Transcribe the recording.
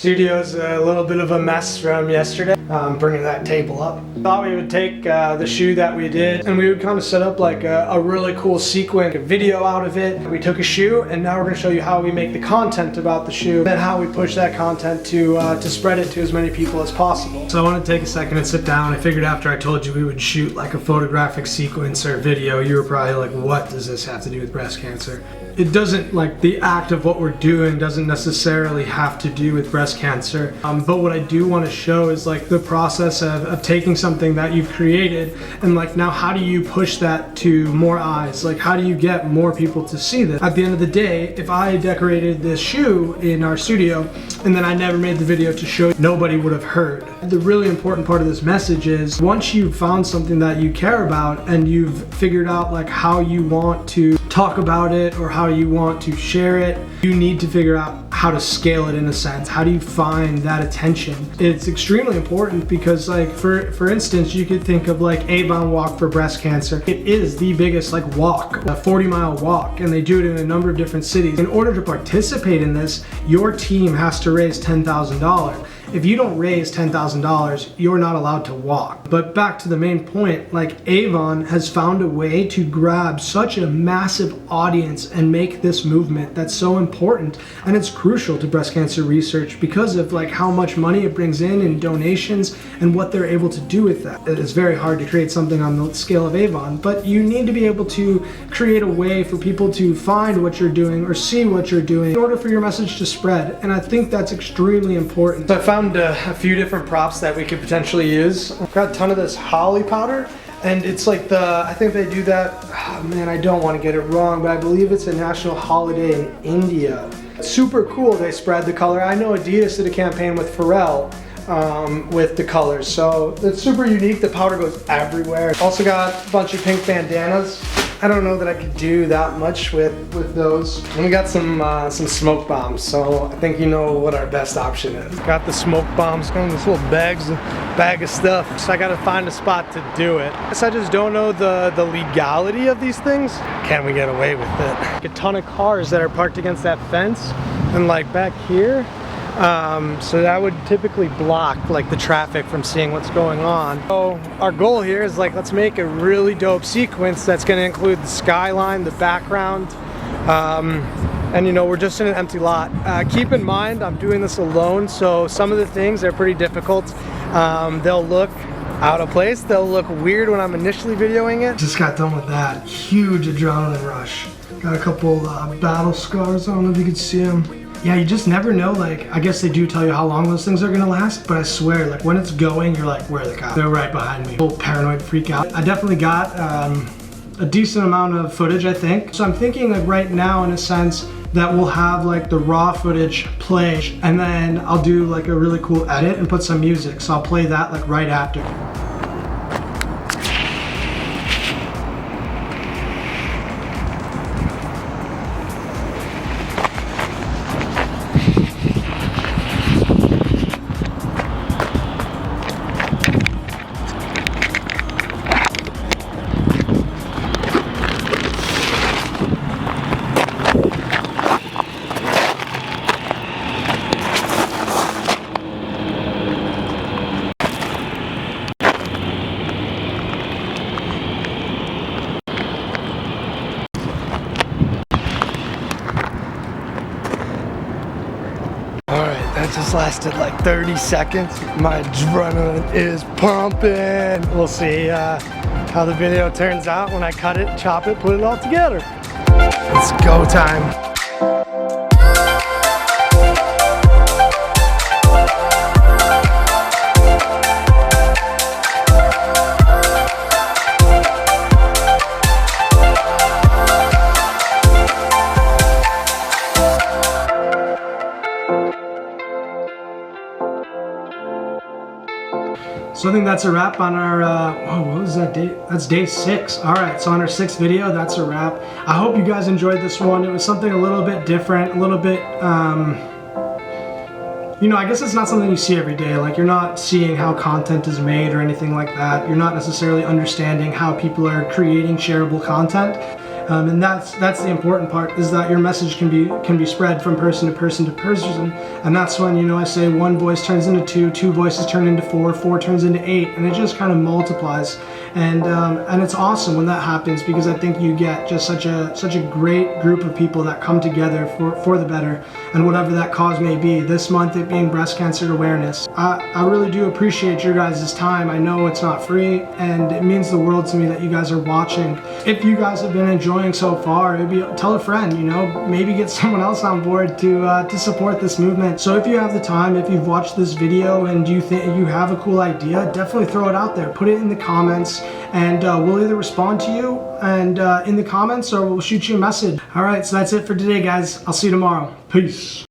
Studio's a little bit of a mess from yesterday. Bringing that table up. Thought we would take the shoe that we did and we would kind of set up like a really cool sequence, a video out of it. We took a shoe and now we're going to show you how we make the content about the shoe and how we push that content to spread it to as many people as possible. So I want to take a second and sit down. I figured after I told you we would shoot like a photographic sequence or video, you were probably like, what does this have to do with breast cancer? It doesn't, like, the act of what we're doing doesn't necessarily have to do with breast cancer. But what I do want to show is like the process of taking something that you've created and like now how do you push that to more eyes? Like how do you get more people to see this? At the end of the day, if I decorated this shoe in our studio and then I never made the video to show you, nobody would have heard. The really important part of this message is once you've found something that you care about and you've figured out like how you want to talk about it or how you want to share it, you need to figure out how to scale it in a sense. How do you find that attention? It's extremely important because like for instance, you could think of like Avon Walk for breast cancer. It is the biggest like walk, a 40-mile walk, and they do it in a number of different cities. In order to participate in this, your team has to raise $10,000. If you don't raise $10,000, you're not allowed to walk. But back to the main point, like Avon has found a way to grab such a massive audience and make this movement that's so important. And it's crucial to breast cancer research because of like how much money it brings in donations and what they're able to do with that. It's very hard to create something on the scale of Avon, but you need to be able to create a way for people to find what you're doing or see what you're doing in order for your message to spread. And I think that's extremely important. So I found a few different props that we could potentially use. I've got a ton of this holly powder, and it's like I think they do that, oh man, I don't want to get it wrong, but I believe it's a national holiday in India. It's super cool they spread the color. I know Adidas did a campaign with Pharrell with the colors, so it's super unique. The powder goes everywhere. Also got a bunch of pink bandanas. I don't know that I could do that much with those. And we got some smoke bombs, so I think you know what our best option is. Got the smoke bombs, kind of this little bag of stuff. So I gotta find a spot to do it. I guess I just don't know the legality of these things. Can we get away with it? A ton of cars that are parked against that fence, and like back here, so that would typically block like the traffic from seeing what's going on. So our goal here is like, let's make a really dope sequence that's going to include the skyline, the background, and you know, we're just in an empty lot. Keep in mind, I'm doing this alone, so some of the things are pretty difficult. They'll look out of place, they'll look weird when I'm initially videoing it. Just got done with that huge adrenaline rush. Got a couple battle scars, I don't know if you can see them. Yeah, you just never know, like, I guess they do tell you how long those things are gonna last, but I swear, like, when it's going, you're like, where are the cops? They're right behind me. Little paranoid freak out. I definitely got a decent amount of footage, I think. So I'm thinking like right now, in a sense, that we'll have like the raw footage play, and then I'll do like a really cool edit and put some music. So I'll play that like right after. That just lasted like 30 seconds. My adrenaline is pumping. We'll see how the video turns out when I cut it, chop it, put it all together. It's go time. So I think that's a wrap on our, oh, what was that date? That's day 6. All right, so on our 6th video, that's a wrap. I hope you guys enjoyed this one. It was something a little bit different, a little bit, you know, I guess it's not something you see every day. Like, you're not seeing how content is made or anything like that. You're not necessarily understanding how people are creating shareable content. And that's the important part, is that your message can be spread from person to person to person. And that's when, you know, I say one voice turns into two, two voices turn into four, four turns into eight, and it just kind of multiplies. And it's awesome when that happens, because I think you get just such a great group of people that come together for the better, and whatever that cause may be. This month it being breast cancer awareness. I really do appreciate your guys' time. I know it's not free, and it means the world to me that you guys are watching. If you guys have been enjoying so far, tell a friend, you know, maybe get someone else on board to support this movement. So if you have the time, if you've watched this video and you think you have a cool idea, definitely throw it out there. Put it in the comments, and we'll either respond to you and in the comments, or we'll shoot you a message. All right, so that's it for today, guys. I'll see you tomorrow. Peace.